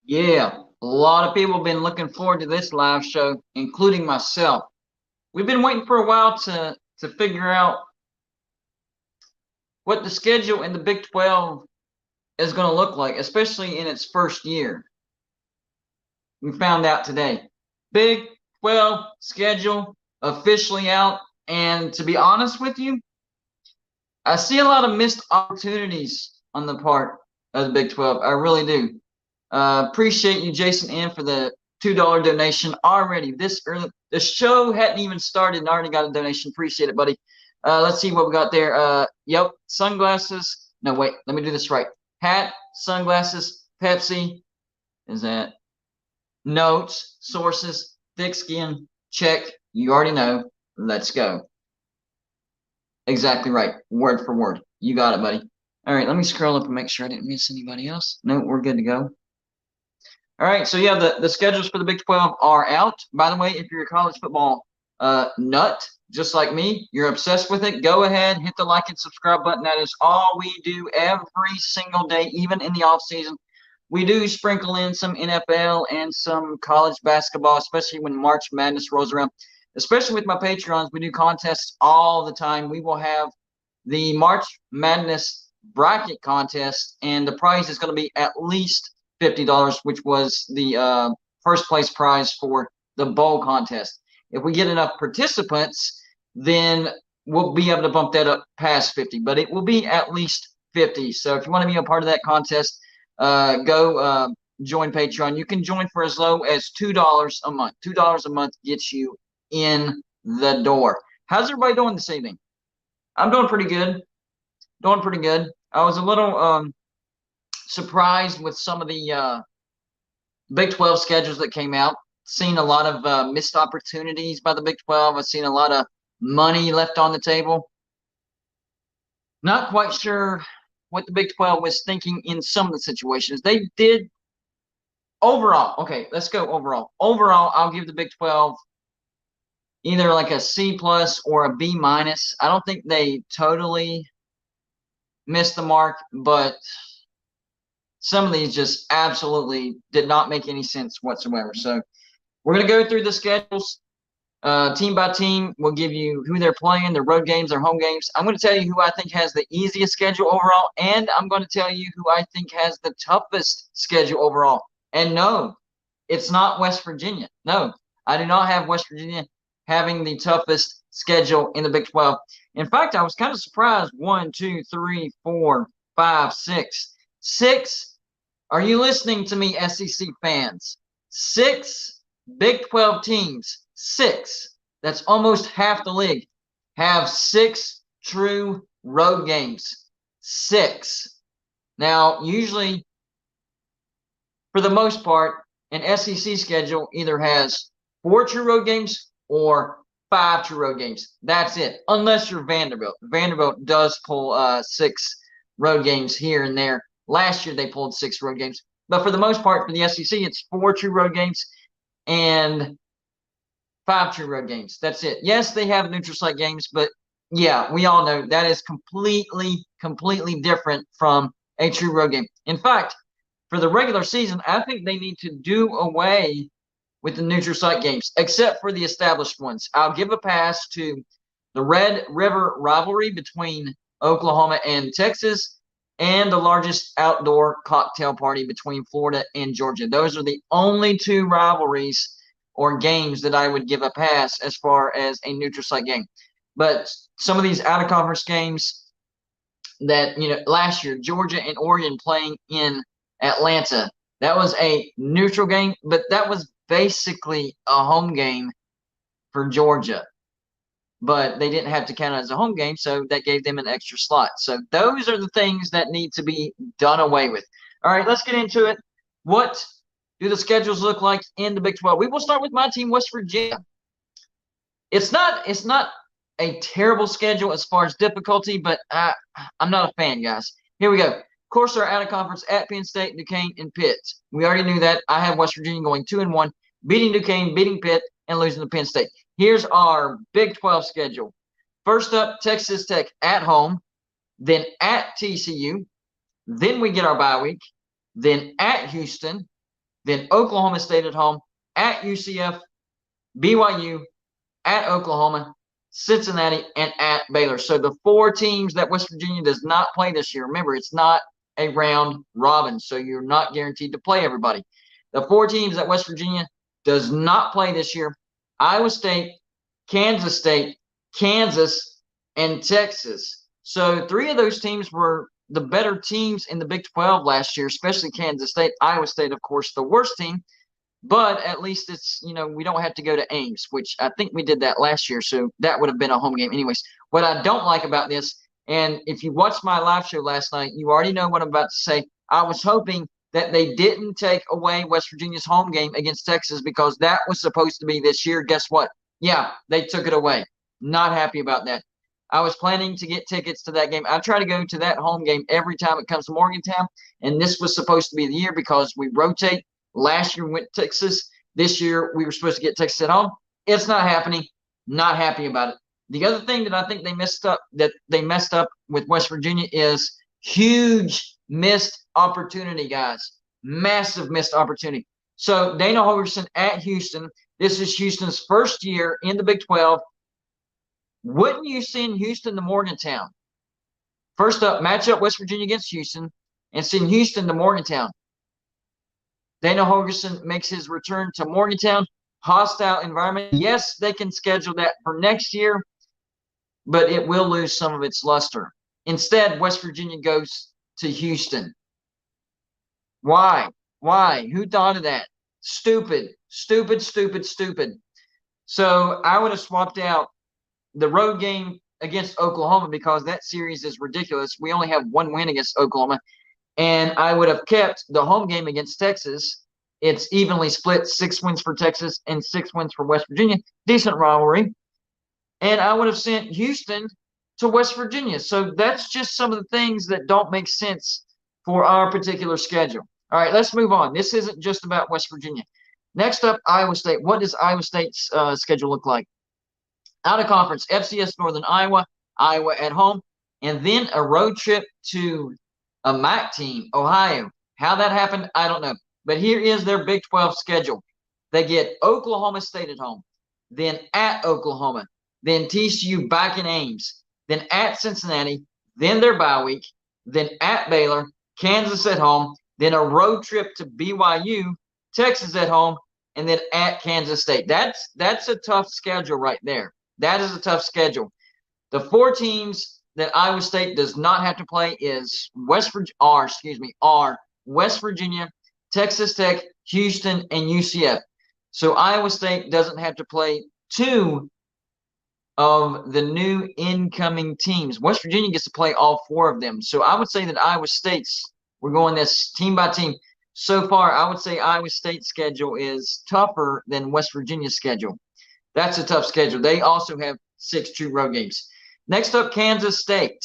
Yeah, a lot of people have been looking forward to this live show, including myself. We've been waiting for a while to figure out what the schedule in the Big 12 is going to look like, especially in its first year. We found out today. Big 12 schedule officially out, and to be honest with you, I see a lot of missed opportunities on the part of the Big 12. I really do. Appreciate you, Jason N, for the $2 donation already this early. The show hadn't even started and already got a donation. Appreciate it, buddy. Let's see what we got there. Yep, sunglasses. No, wait, let me do this right. Hat, sunglasses, Pepsi. Is that notes, sources, thick skin? Check. You already know. Let's go. Exactly right. Word for word. You got it, buddy. All right, let me scroll up and make sure I didn't miss anybody else. No, we're good to go. All right, so yeah, the schedules for the Big 12 are out. By the way, if you're a college football nut, just like me, you're obsessed with it, go ahead, hit the like and subscribe button. That is all we do every single day, even in the off season. We do sprinkle in some NFL and some college basketball, especially when March Madness rolls around. Especially with my Patreons, we do contests all the time. We will have the March Madness bracket contest, and the prize is going to be at least $50, which was the first place prize for the bowl contest. If we get enough participants, then we'll be able to bump that up past 50, but it will be at least 50. So if you want to be a part of that contest, go join Patreon. You can join for as low as $2 a month. $2 a month gets you in the door. How's everybody doing this evening? I'm doing pretty good. Doing pretty good. I was a little surprised with some of the Big 12 schedules that came out. Seen a lot of missed opportunities by the Big 12. I've seen a lot of money left on the table. Not quite sure what the Big 12 was thinking in some of the situations. They did overall. Okay, let's go overall. Overall, I'll give the Big 12 either like a C plus or a B minus. I don't think they totally missed the mark, but some of these just absolutely did not make any sense whatsoever. So we're going to go through the schedules team by team. We'll give you who they're playing, their road games, their home games. I'm going to tell you who I think has the easiest schedule overall, and I'm going to tell you who I think has the toughest schedule overall. And no, it's not West Virginia. No, I do not have West Virginia having the toughest schedule in the Big 12. In fact, I was kind of surprised. 1, 2, 3, 4, 5, 6. 6. Are you listening to me, SEC fans? 6 Big 12 teams, 6, that's almost half the league, have 6 true road games. 6. Now, usually, for the most part, an SEC schedule either has 4 true road games or 5 true road games. That's it, unless you're Vanderbilt. Vanderbilt does pull 6 road games here and there. Last year, they pulled 6 road games. But for the most part, for the SEC, it's 4 true road games and 5 true road games. That's it. Yes, they have neutral site games, but yeah, we all know that is completely different from a true road game. In fact, for the regular season, I think they need to do away with the neutral site games, except for the established ones. I'll give a pass to the Red River rivalry between Oklahoma and Texas, and the largest outdoor cocktail party between Florida and Georgia. Those are the only 2 rivalries or games that I would give a pass as far as a neutral site game. But some of these out of conference games that, last year, Georgia and Oregon playing in Atlanta, that was a neutral game, but that was basically a home game for Georgia. But they didn't have to count it as a home game, so that gave them an extra slot. So those are the things that need to be done away with. All right, let's get into it. What do the schedules look like in the Big 12? We will start with my team, West Virginia. It's not a terrible schedule as far as difficulty, but I'm not a fan, guys. Here we go. Of course, our out of conference at Penn State, Duquesne, and Pitt. We already knew that. I have West Virginia going 2-1, beating Duquesne, beating Pitt, and losing to Penn State. Here's our Big 12 schedule. First up, Texas Tech at home, then at TCU, then we get our bye week, then at Houston, then Oklahoma State at home, at UCF, BYU, at Oklahoma, Cincinnati, and at Baylor. So the 4 teams that West Virginia does not play this year. Remember, it's not a round robin, so you're not guaranteed to play everybody. The 4 teams that West Virginia does not play this year: Iowa State, Kansas, and Texas. So 3 of those teams were the better teams in the Big 12 last year, especially Kansas State. Iowa State, of course, the worst team. But at least it's, we don't have to go to Ames, which I think we did that last year. So that would have been a home game anyways. What I don't like about this, and if you watched my live show last night, you already know what I'm about to say. I was hoping that they didn't take away West Virginia's home game against Texas because that was supposed to be this year. Guess what? Yeah, they took it away. Not happy about that. I was planning to get tickets to that game. I try to go to that home game every time it comes to Morgantown, and this was supposed to be the year because we rotate. Last year we went to Texas. This year we were supposed to get Texas at home. It's not happening. Not happy about it. The other thing that I think they messed up with West Virginia is huge missed opportunity, guys. Massive missed opportunity. So Dana Holgorsen at Houston. This is Houston's first year in the Big 12. Wouldn't you send Houston to Morgantown? First up, match up West Virginia against Houston and send Houston to Morgantown. Dana Holgorsen makes his return to Morgantown. Hostile environment. Yes, they can schedule that for next year, but it will lose some of its luster. Instead, West Virginia goes to Houston. Why? Why? Who thought of that? Stupid. Stupid, stupid, stupid. So I would have swapped out the road game against Oklahoma because that series is ridiculous. We only have 1 win against Oklahoma. And I would have kept the home game against Texas. It's evenly split, 6 wins for Texas and 6 wins for West Virginia. Decent rivalry. And I would have sent Houston to West Virginia. So that's just some of the things that don't make sense for our particular schedule. All right, let's move on. This isn't just about West Virginia. Next up, Iowa State. What does Iowa State's schedule look like? Out of conference, FCS Northern Iowa, Iowa at home, and then a road trip to a MAC team, Ohio. How that happened, I don't know. But here is their Big 12 schedule. They get Oklahoma State at home, then at Oklahoma, then TCU back in Ames, then at Cincinnati, then their bye week, then at Baylor, Kansas at home, then a road trip to BYU, Texas at home, and then at Kansas State. That's a tough schedule right there. That is a tough schedule. The 4 teams that Iowa State does not have to play is West Virginia, Texas Tech, Houston, and UCF. So Iowa State doesn't have to play 2 of the new incoming teams. West Virginia gets to play all 4 of them. So I would say that Iowa State's, we're going this team by team. So far, I would say Iowa State's schedule is tougher than West Virginia's schedule. That's a tough schedule. They also have 6 true road games. Next up, Kansas State.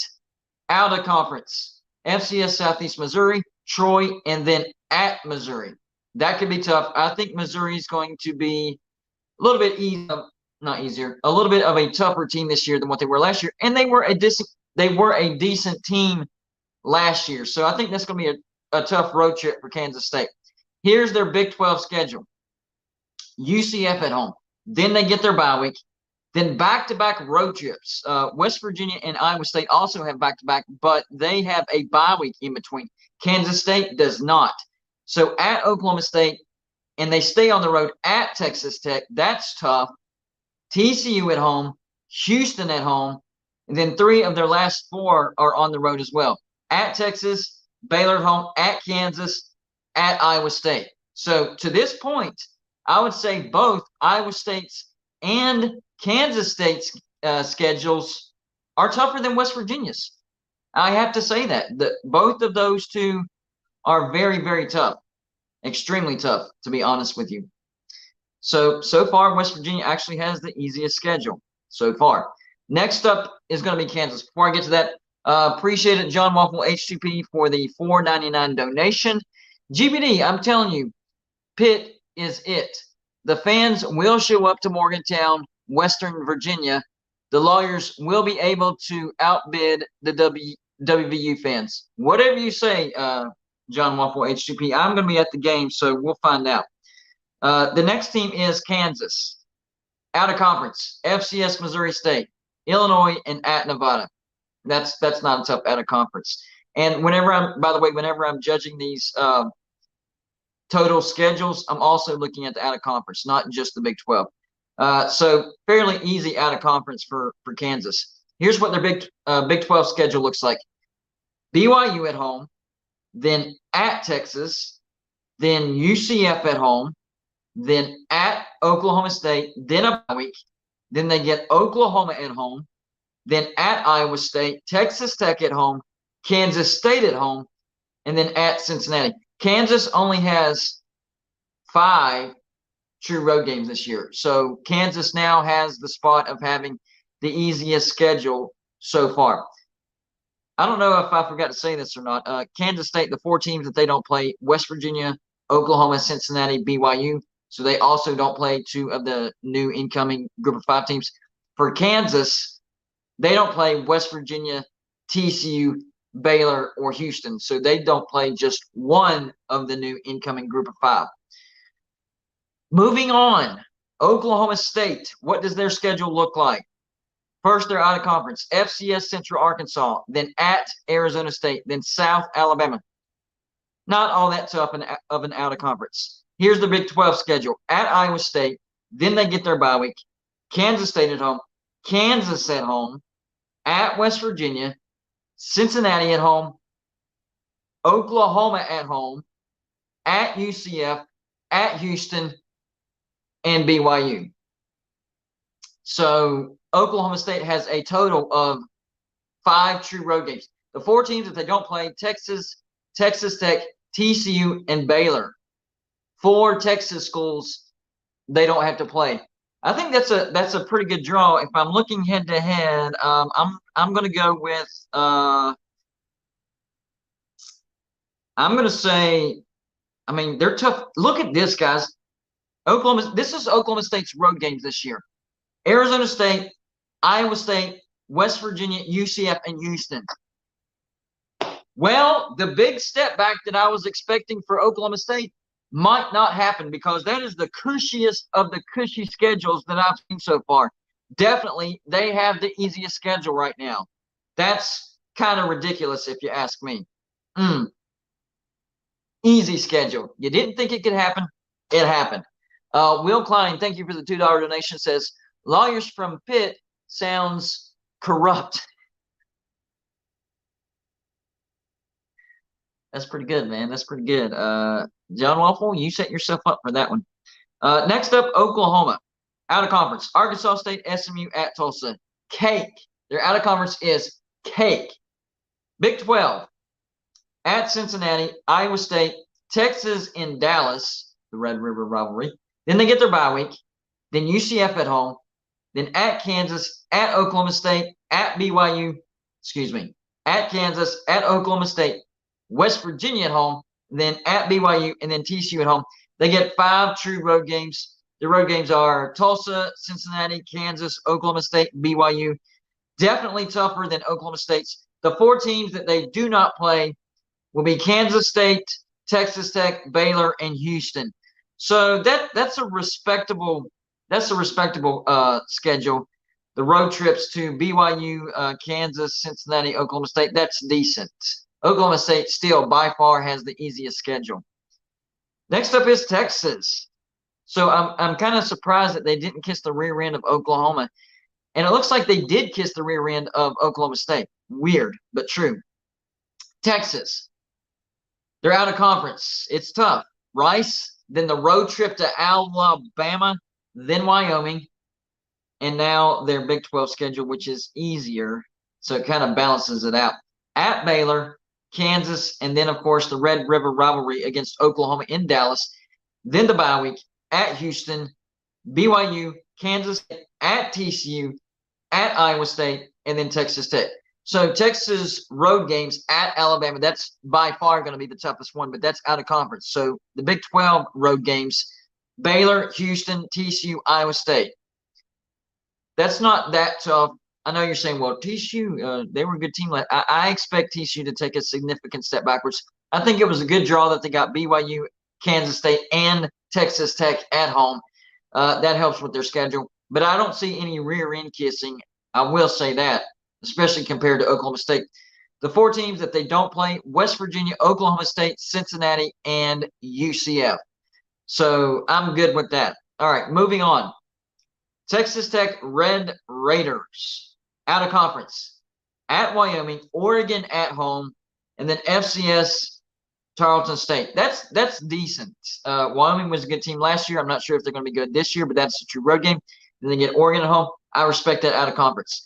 Out of conference. FCS Southeast Missouri, Troy, and then at Missouri. That could be tough. I think Missouri is going to be a little bit a little bit of a tougher team this year than what they were last year. And they were a decent team last year. So I think that's going to be a tough road trip for Kansas State. Here's their Big 12 schedule. UCF at home. Then they get their bye week. Then back-to-back road trips. West Virginia and Iowa State also have back-to-back, but they have a bye week in between. Kansas State does not. So at Oklahoma State, and they stay on the road at Texas Tech. That's tough. TCU at home, Houston at home, and then 3 of their last 4 are on the road as well. At Texas, Baylor at home, at Kansas, at Iowa State. So to this point, I would say both Iowa State's and Kansas State's schedules are tougher than West Virginia's. I have to say that. Both of those 2 are very, very tough. Extremely tough, to be honest with you. So far, West Virginia actually has the easiest schedule so far. Next up is going to be Kansas. Before I get to that, appreciate it, John Waffle H2P, for the $4.99 donation. GBD, I'm telling you, Pitt is it. The fans will show up to Morgantown, Western Virginia. The Lawyers will be able to outbid the WVU fans. Whatever you say, John Waffle H2P. I'm going to be at the game, so we'll find out. The next team is Kansas. Out of conference, FCS Missouri State, Illinois, and at Nevada. That's not a tough out of conference. And whenever I'm judging these total schedules, I'm also looking at the out of conference, not just the Big 12. So fairly easy out of conference for Kansas. Here's what their Big 12 schedule looks like. BYU at home, then at Texas, then UCF at home, then at Oklahoma State, then a bye week, then they get Oklahoma at home, then at Iowa State, Texas Tech at home, Kansas State at home, and then at Cincinnati. Kansas only has 5 true road games this year. So Kansas now has the spot of having the easiest schedule so far. I don't know if I forgot to say this or not. Kansas State, the 4 teams that they don't play, West Virginia, Oklahoma, Cincinnati, BYU. So they also don't play 2 of the new incoming group of 5 teams. For Kansas, they don't play West Virginia, TCU, Baylor, or Houston. So they don't play just 1 of the new incoming group of 5. Moving on, Oklahoma State. What does their schedule look like? First, they're out of conference. FCS Central Arkansas, then at Arizona State, then South Alabama. Not all that tough of an out of conference. Here's the Big 12 schedule. At Iowa State, then they get their bye week. Kansas State at home, Kansas at home, at West Virginia, Cincinnati at home, Oklahoma at home, at UCF, at Houston, and BYU. So Oklahoma State has a total of 5 true road games. The 4 teams that they don't play, Texas, Texas Tech, TCU, and Baylor. 4 Texas schools they don't have to play. I think that's a pretty good draw. If I'm looking head to head, I'm going to go with I'm going to say, I mean, they're tough. Look at this, guys. This is Oklahoma State's road games this year. Arizona State, Iowa State, West Virginia, UCF, and Houston. Well, the big step back that I was expecting for Oklahoma State might not happen because that is the cushiest of the cushy schedules that I've seen so far. Definitely, they have the easiest schedule right now. That's kind of ridiculous if you ask me. Easy schedule. You didn't think it could happen? It happened. Will Klein, thank you for the $2 donation, says, lawyers from Pitt sounds corrupt. That's pretty good, man. That's pretty good. John Waffle, you set yourself up for that one. Next up, Oklahoma. Out of conference. Arkansas State, SMU, at Tulsa. Cake. Their out of conference is cake. Big 12. At Cincinnati, Iowa State, Texas, and Dallas, the Red River rivalry. Then they get their bye week. Then UCF at home. Then at Kansas, at Oklahoma State, at BYU, at Kansas, at Oklahoma State, West Virginia at home, then at BYU, and then TCU at home. They get 5 true road games. The road games are Tulsa, Cincinnati, Kansas, Oklahoma State, BYU. Definitely tougher than Oklahoma State's. The 4 teams that they do not play will be Kansas State, Texas Tech, Baylor, and Houston. So that's a respectable schedule. The road trips to BYU, Kansas, Cincinnati, Oklahoma State, that's decent. Oklahoma State still by far has the easiest schedule. Next up is Texas. So I'm kind of surprised that they didn't kiss the rear end of Oklahoma. And it looks like they did kiss the rear end of Oklahoma State. Weird, but true. Texas. They're out of conference. It's tough. Rice, then the road trip to Alabama, then Wyoming, and now their Big 12 schedule, which is easier. So it kind of balances it out. At Baylor, Kansas, and then, of course, the Red River rivalry against Oklahoma in Dallas. Then the bye week at Houston, BYU, Kansas, at TCU, at Iowa State, and then Texas Tech. So Texas road games at Alabama, that's by far going to be the toughest one, but that's out of conference. So the Big 12 road games, Baylor, Houston, TCU, Iowa State. That's not that tough. I know you're saying, well, TCU, they were a good team. I expect TCU to take a significant step backwards. I think it was a good draw that they got BYU, Kansas State, and Texas Tech at home. That helps with their schedule. But I don't see any rear end kissing. I will say that, especially compared to Oklahoma State. The 4 teams that they don't play: West Virginia, Oklahoma State, Cincinnati, and UCF. So I'm good with that. All right, moving on. Texas Tech Red Raiders out of conference at Wyoming, Oregon at home, and then FCS Tarleton State. That's decent. Wyoming was a good team last year. I'm not sure if they're going to be good this year, but that's a true road game. Then they get Oregon at home. I respect that out of conference.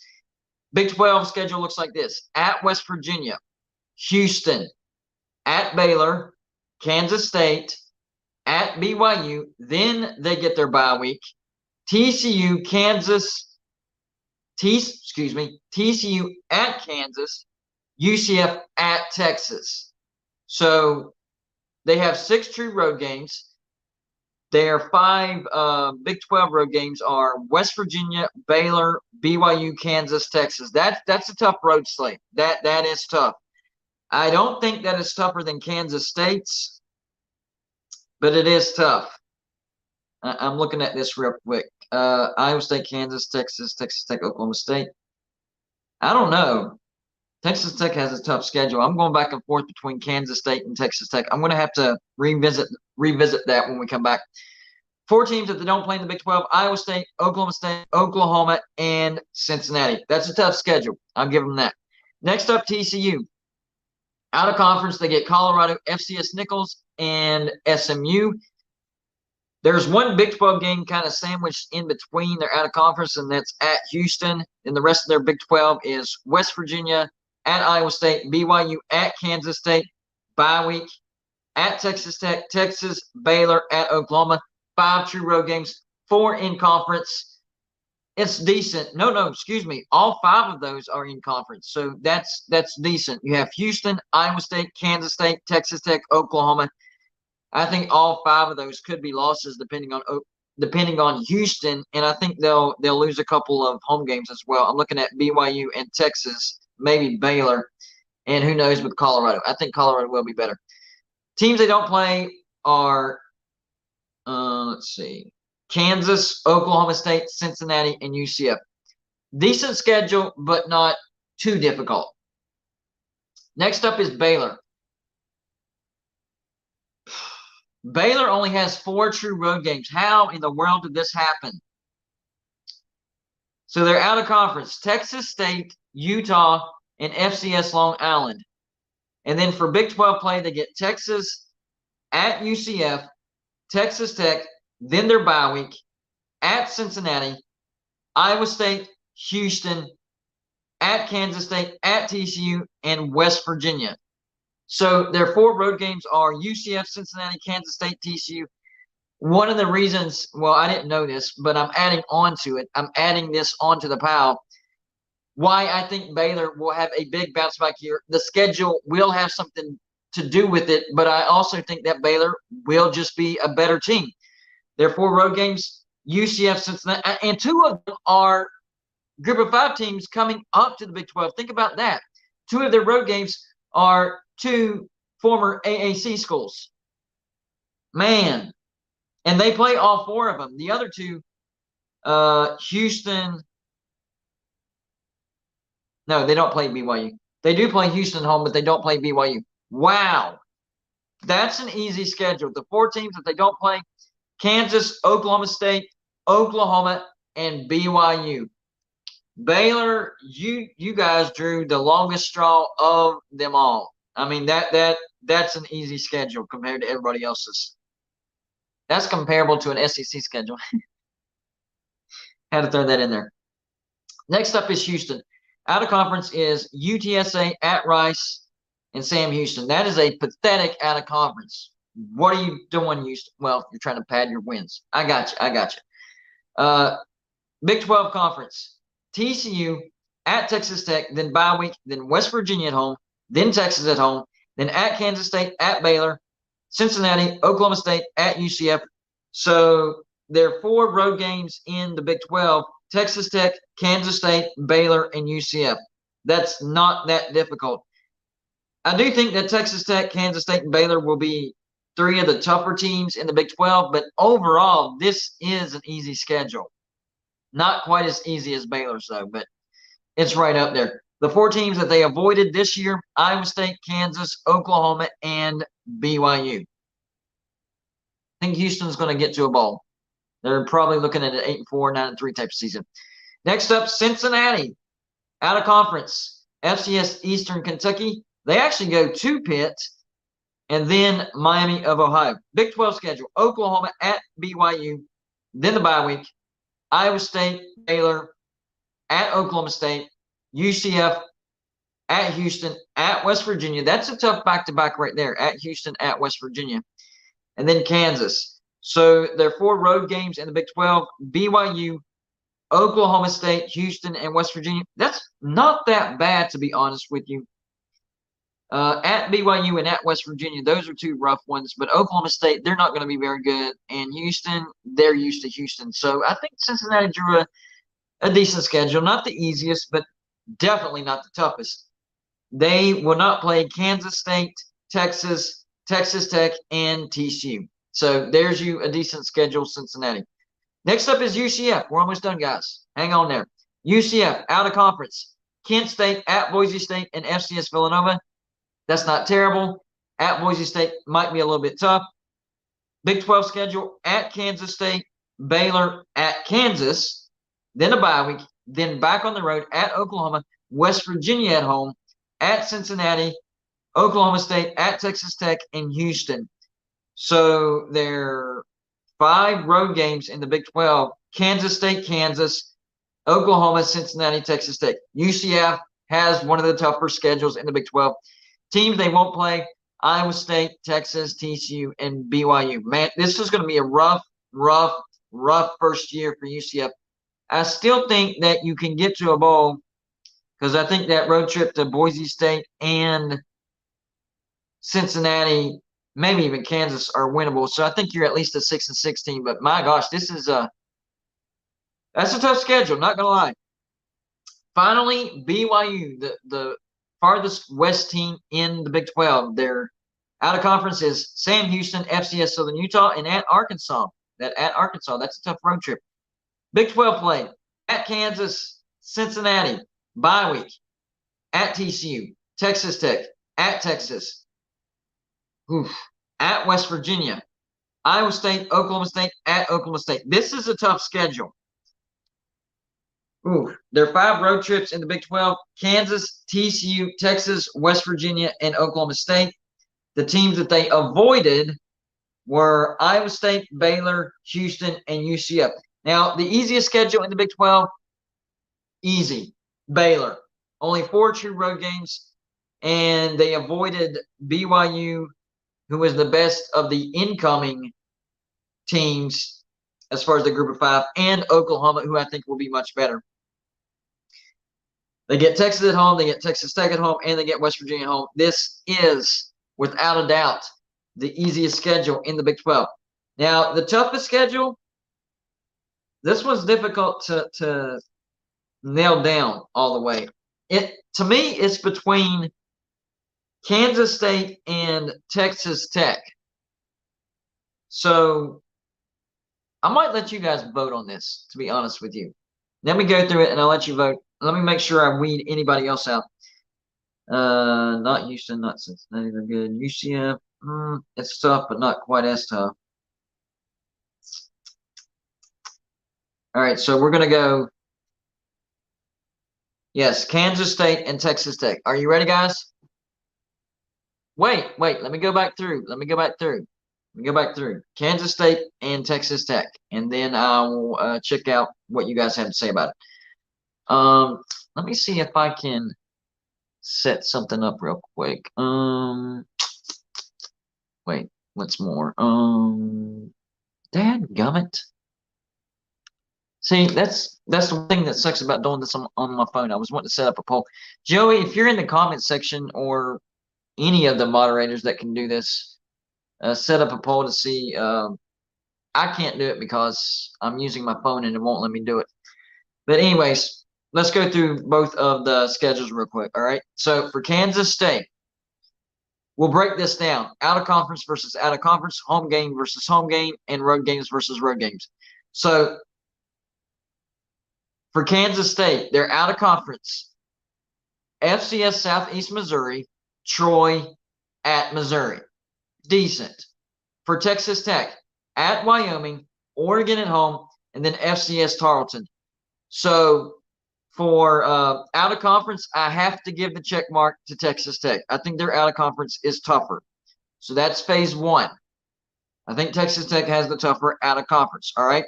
Big 12 schedule looks like this: at West Virginia, Houston, at Baylor, Kansas State, at BYU. Then they get their bye week. TCU, TCU at Kansas, UCF at Texas. So they have 6 true road games. Their 5 Big 12 road games are West Virginia, Baylor, BYU, Kansas, Texas. That's a tough road slate. That is tough. I don't think that is tougher than Kansas State's, but it is tough. I'm looking at this real quick. Iowa State, Kansas, Texas, Texas Tech, Oklahoma State. I don't know. Texas Tech has a tough schedule. I'm going back and forth between Kansas State and Texas Tech. I'm going to have to revisit that when we come back. 4 teams that they don't play in the Big 12: Iowa State, Oklahoma, and Cincinnati. That's a tough schedule. I'll give them that. Next up, TCU. Out of conference, they get Colorado, FCS Nichols, and SMU. There's one Big 12 game kind of sandwiched in between. They're out of conference, and that's at Houston. And the rest of their Big 12 is West Virginia, at Iowa State, BYU, at Kansas State, bye week, at Texas Tech, Texas, Baylor, at Oklahoma. 5 true road games, 4 in conference. It's decent. No, excuse me. All 5 of those are in conference, so that's decent. You have Houston, Iowa State, Kansas State, Texas Tech, Oklahoma. I think all 5 of those could be losses depending on Houston, and I think they'll lose a couple of home games as well. I'm looking at BYU and Texas, maybe Baylor, and who knows with Colorado. I think Colorado will be better. Teams they don't play are, let's see, Kansas, Oklahoma State, Cincinnati, and UCF. Decent schedule, but not too difficult. Next up is Baylor. Baylor only has 4 true road games. How in the world did this happen? So they're out of conference: Texas State, Utah, and FCS Long Island. And then for Big 12 play, they get Texas at UCF, Texas Tech, then their bye week, at Cincinnati, Iowa State, Houston, at Kansas State, at TCU, and West Virginia. So their 4 road games are UCF, Cincinnati, Kansas State, TCU. One of the reasons, well, I didn't know this, but I'm adding on to it. I'm adding this onto the pile. Why I think Baylor will have a big bounce back year. The schedule will have something to do with it, but I also think that Baylor will just be a better team. Their 4 road games, UCF, Cincinnati, and 2 of them are Group of 5 teams coming up to the Big 12. Think about that. 2 of their road games are 2 former AAC schools. Man. And they play all 4 of them. The other 2, Houston. No, they don't play BYU. They do play Houston home, but they don't play BYU. Wow. That's an easy schedule. The 4 teams that they don't play: Kansas, Oklahoma State, Oklahoma, and BYU. Baylor, you guys drew the longest straw of them all. I mean, that's an easy schedule compared to everybody else's. That's comparable to an SEC schedule. Had to throw that in there. Next up is Houston. Out of conference is UTSA, at Rice, and Sam Houston. That is a pathetic out of conference. What are you doing, Houston? Well, you're trying to pad your wins. I got you. Big 12 conference: TCU, at Texas Tech, then bye week, then West Virginia at home, then Texas at home, then at Kansas State, at Baylor, Cincinnati, Oklahoma State, at UCF. So there are 4 road games in the Big 12: Texas Tech, Kansas State, Baylor, and UCF. That's not that difficult. I do think that Texas Tech, Kansas State, and Baylor will be three of the tougher teams in the Big 12, but overall, this is an easy schedule. Not quite as easy as Baylor's, though, but it's right up there. The four teams that they avoided this year: Iowa State, Kansas, Oklahoma, and BYU. I think Houston's going to get to a bowl. They're probably looking at an 8-4, 9-3 type of season. Next up, Cincinnati, out of conference, FCS Eastern Kentucky. They actually go to Pitt and then Miami of Ohio. Big 12 schedule: Oklahoma at BYU, then the bye week, Iowa State, Baylor, at Oklahoma State, UCF, at Houston, at West Virginia. That's a tough back-to-back right there, at Houston, at West Virginia, and then Kansas. So there are 4 road games in the Big 12: BYU, Oklahoma State, Houston, and West Virginia. That's not that bad, to be honest with you. At BYU and at West Virginia, those are 2 rough ones. But Oklahoma State, they're not going to be very good. And Houston, they're used to Houston. So I think Cincinnati drew a decent schedule. Not the easiest, but definitely not the toughest. They will not play Kansas State, Texas, Texas Tech, and TCU. So there's you a decent schedule, Cincinnati. Next up is UCF. We're almost done, guys. Hang on there. UCF, out of conference. Kent State, at Boise State, and FCS Villanova. That's not terrible. At Boise State might be a little bit tough. Big 12 schedule: at Kansas State, Baylor, at Kansas, then a bye week, then back on the road at Oklahoma, West Virginia at home, at Cincinnati, Oklahoma State, at Texas Tech, and Houston. So there are 5 road games in the Big 12: Kansas State, Kansas, Oklahoma, Cincinnati, Texas Tech. UCF has one of the tougher schedules in the Big 12. Teams they won't play: Iowa State, Texas, TCU, and BYU. Man, this is going to be a rough first year for UCF. I still think that you can get to a bowl because I think that road trip to Boise State and Cincinnati, maybe even Kansas, are winnable. So I think you're at least a 6-6 team. But my gosh, that's a tough schedule, not going to lie. Finally, BYU, the farthest west team in the Big 12. Their out of conference is Sam Houston, FCS Southern Utah, and at Arkansas. That's a tough road trip. Big 12 play: at Kansas, Cincinnati, bye week, at TCU, Texas Tech, at Texas, at West Virginia, Iowa State, Oklahoma State, at Oklahoma State. This is a tough schedule. There are 5 road trips in the Big 12: Kansas, TCU, Texas, West Virginia, and Oklahoma State. The teams that they avoided were Iowa State, Baylor, Houston, and UCF. Now, the easiest schedule in the Big 12, easy: Baylor. Only 4 true road games, and they avoided BYU, who was the best of the incoming teams as far as the group of 5, and Oklahoma, who I think will be much better. They get Texas at home, they get Texas Tech at home, and they get West Virginia at home. This is, without a doubt, the easiest schedule in the Big 12. Now, the toughest schedule, this one's difficult to nail down all the way. To me, it's between Kansas State and Texas Tech. So I might let you guys vote on this, to be honest with you. Let me go through it, and I'll let you vote. Let me make sure I weed anybody else out. Not Houston, not Cincinnati. They're good. UCF, it's tough, but not quite as tough. All right, so we're going to go, yes, Kansas State and Texas Tech. Are you ready, guys? Wait, let me go back through. Kansas State and Texas Tech, and then I will check out what you guys have to say about it. Let me see if I can set something up real quick. Wait, what's more? Dadgummit. See, that's the thing that sucks about doing this on my phone. I was wanting to set up a poll. Joey, if you're in the comment section, or any of the moderators that can do this, set up a poll to see. I can't do it because I'm using my phone and it won't let me do it. But anyways, let's go through both of the schedules real quick. All right. So for Kansas State, We'll break this down. Out of conference versus out of conference, home game versus home game, and road games versus road games. So for Kansas State, they're out of conference. FCS Southeast Missouri, Troy at Missouri. Decent. For Texas Tech, at Wyoming, Oregon at home, and then FCS Tarleton. So for out of conference, I have to give the check mark to Texas Tech. I think their out of conference is tougher. So that's phase one. I think Texas Tech has the tougher out of conference. All right.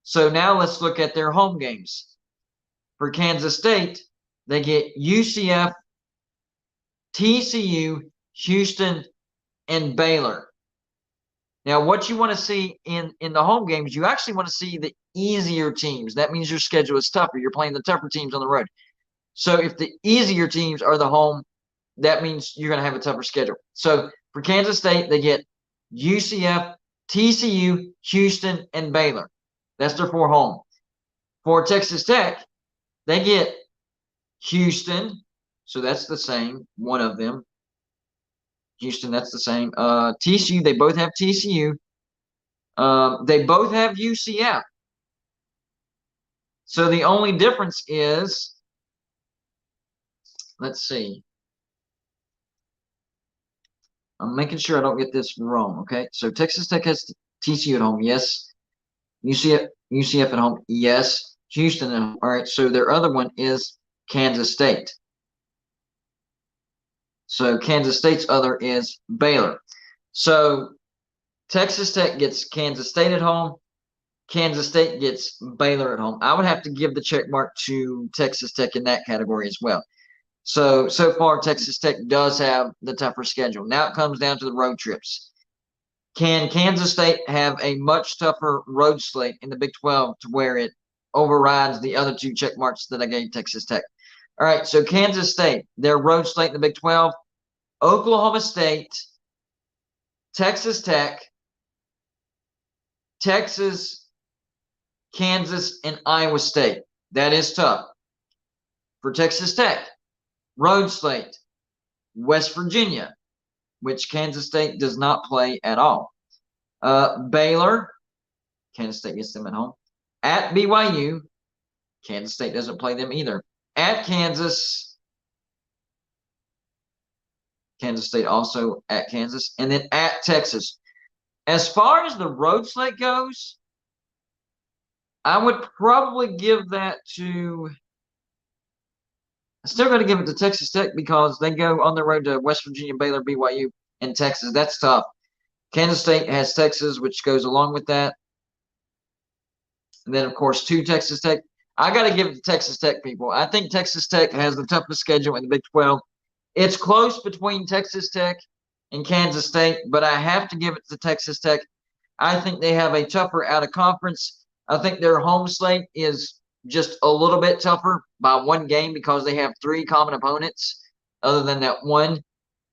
So now let's look at their home games. For Kansas State, they get UCF, TCU, Houston, and Baylor. Now, what you want to see in the home games, you actually want to see the easier teams. That means your schedule is tougher. You're playing the tougher teams on the road. So if the easier teams are the home, that means you're going to have a tougher schedule. So for Kansas State, they get UCF, TCU, Houston, and Baylor. That's their 4 home. For Texas Tech, they get Houston. So that's the same, one of them. Houston, that's the same. TCU, they both have TCU. They both have UCF. So the only difference is, let's see. I'm making sure I don't get this wrong, okay? So Texas Tech has TCU at home, yes. UCF at home, yes. Houston at home. All right, so their other one is Kansas State. So Kansas State's other is Baylor. So Texas Tech gets Kansas State at home. Kansas State gets Baylor at home. I would have to give the check mark to Texas Tech in that category as well. So far, Texas Tech does have the tougher schedule. Now it comes down to the road trips. Can Kansas State have a much tougher road slate in the Big 12 to where it overrides the other 2 check marks that I gave Texas Tech? All right, so Kansas State, their road slate in the Big 12, Oklahoma State, Texas Tech, Texas, Kansas, and Iowa State. That is tough. For Texas Tech, road slate, West Virginia, which Kansas State does not play at all. Baylor, Kansas State gets them at home. At BYU, Kansas State doesn't play them either. At Kansas, Kansas State also at Kansas. And then at Texas. As far as the road slate goes, I would probably give that to – I'm still going to give it to Texas Tech because they go on the road to West Virginia, Baylor, BYU, and Texas. That's tough. Kansas State has Texas, which goes along with that. And then, of course, 2 Texas Tech. I got to give it to Texas Tech, people. I think Texas Tech has the toughest schedule in the Big 12. It's close between Texas Tech and Kansas State, but I have to give it to Texas Tech. I think they have a tougher out of conference. I think their home slate is just a little bit tougher by 1 game because they have 3 common opponents other than that one.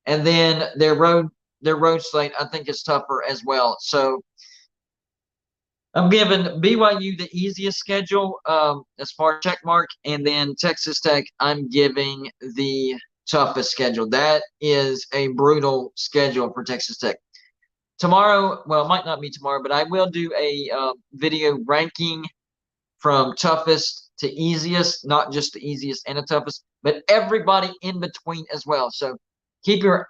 And then their road slate, I think, is tougher as well. So I'm giving BYU the easiest schedule as far as check mark, and then Texas Tech, I'm giving the toughest schedule. That is a brutal schedule for Texas Tech. Tomorrow, well, it might not be tomorrow, but I will do a video ranking from toughest to easiest, not just the easiest and the toughest, but everybody in between as well. So keep your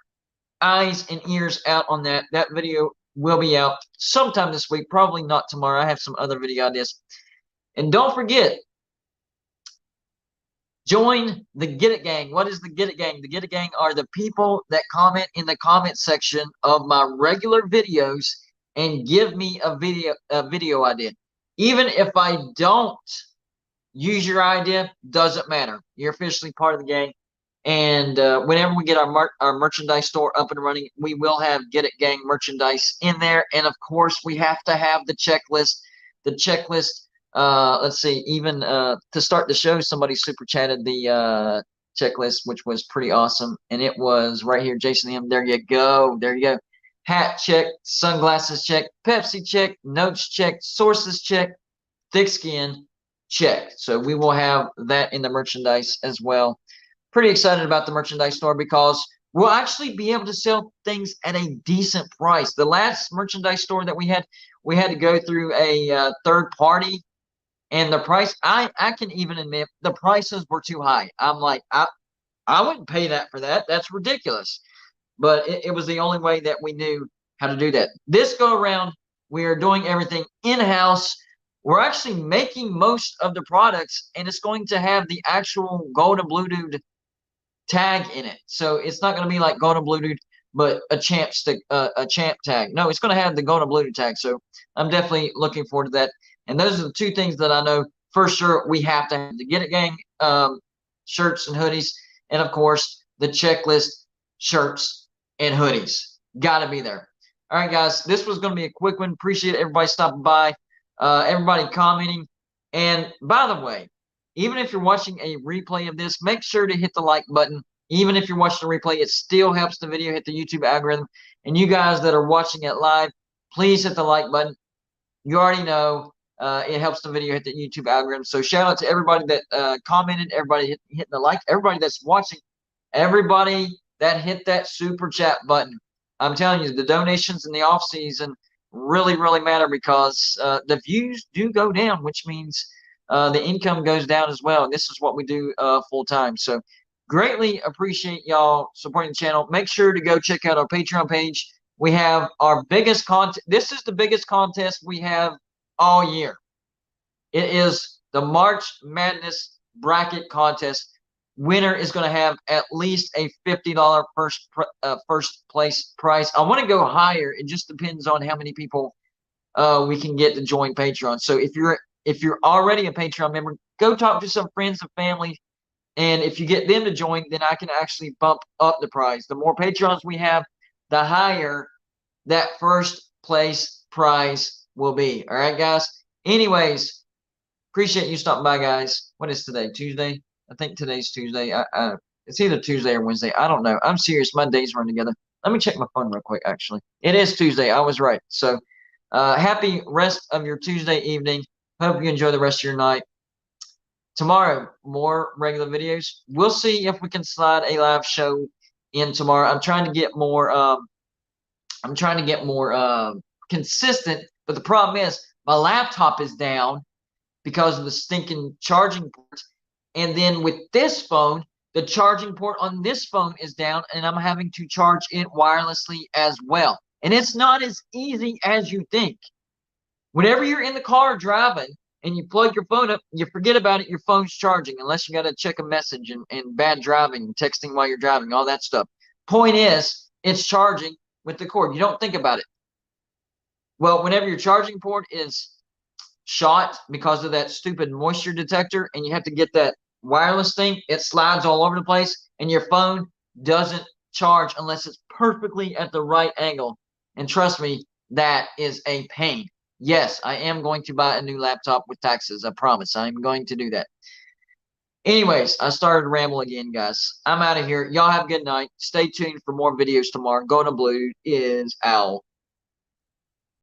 eyes and ears out on that. That video will be out sometime this week, probably not tomorrow. I have some other video ideas. And don't forget, join the Get It Gang. What is the Get It Gang? The Get It Gang are the people that comment in the comment section of my regular videos and give me a video idea. Even if I don't use your idea, doesn't matter. You're officially part of the gang. And whenever we get our merchandise store up and running, we will have Get It Gang merchandise in there. And, of course, we have to have the checklist. The checklist, let's see, even to start the show, somebody super chatted the checklist, which was pretty awesome. And it was right here, Jason M. There you go. There you go. Hat check, sunglasses check, Pepsi check, notes check, sources check, thick skin check. So we will have that in the merchandise as well. Pretty excited about the merchandise store because we'll actually be able to sell things at a decent price. The last merchandise store that we had to go through a third party, and the price, I can even admit the prices were too high. I'm like, I wouldn't pay that for that. That's ridiculous. But it was the only way that we knew how to do that. This go around, we are doing everything in-house. We're actually making most of the products, and it's going to have the actual golden blue dude tag in it. So it's not going to be like golden blue dude, but a champ stick, a champ tag. No, it's going to have the golden blue dude tag. So I'm definitely looking forward to that. And those are the two things that I know for sure we have to have: the Get It Gang shirts and hoodies, and of course the checklist shirts and hoodies. Got to be there. All right, guys, this was going to be a quick one. Appreciate everybody stopping by, everybody commenting. And by the way, even if you're watching a replay of this, make sure to hit the like button. Even if you're watching the replay, it still helps the video hit the YouTube algorithm. And you guys that are watching it live, please hit the like button. You already know it helps the video hit the YouTube algorithm. So shout out to everybody that commented, everybody hitting the like, everybody that's watching, everybody that hit that super chat button. I'm telling you, the donations in the off season really, really matter, because the views do go down, which means the income goes down as well. And this is what we do full time. So greatly appreciate y'all supporting the channel. Make sure to go check out our Patreon page. We have our biggest contest. This is the biggest contest we have all year. It is the March Madness bracket contest. Winner is going to have at least a $50 first place prize. I want to go higher. It just depends on how many people we can get to join Patreon. So if you're already a Patreon member, go talk to some friends and family, and if you get them to join, then I can actually bump up the prize. The more Patreons we have, the higher that first place prize will be. All right, guys. Anyways, appreciate you stopping by, guys. What is today? Tuesday? I think today's Tuesday. It's either Tuesday or Wednesday. I don't know. I'm serious. My days run together. Let me check my phone real quick, actually. It is Tuesday. I was right. So happy rest of your Tuesday evening. Hope you enjoy the rest of your night. Tomorrow, more regular videos. We'll see if we can slide a live show in tomorrow. I'm trying to get more consistent, but the problem is my laptop is down because of the stinking charging port. And then with this phone, the charging port on this phone is down, and I'm having to charge it wirelessly as well. And it's not as easy as you think. Whenever you're in the car driving and you plug your phone up, you forget about it, your phone's charging, unless you got to check a message and bad driving, texting while you're driving, all that stuff. Point is, it's charging with the cord. You don't think about it. Well, whenever your charging port is shot because of that stupid moisture detector, and you have to get that wireless thing, it slides all over the place, and your phone doesn't charge unless it's perfectly at the right angle. And trust me, that is a pain. Yes, I am going to buy a new laptop with taxes. I promise. I'm going to do that. Anyways, I started to ramble again, guys. I'm out of here. Y'all have a good night. Stay tuned for more videos tomorrow. Golden Blue is out.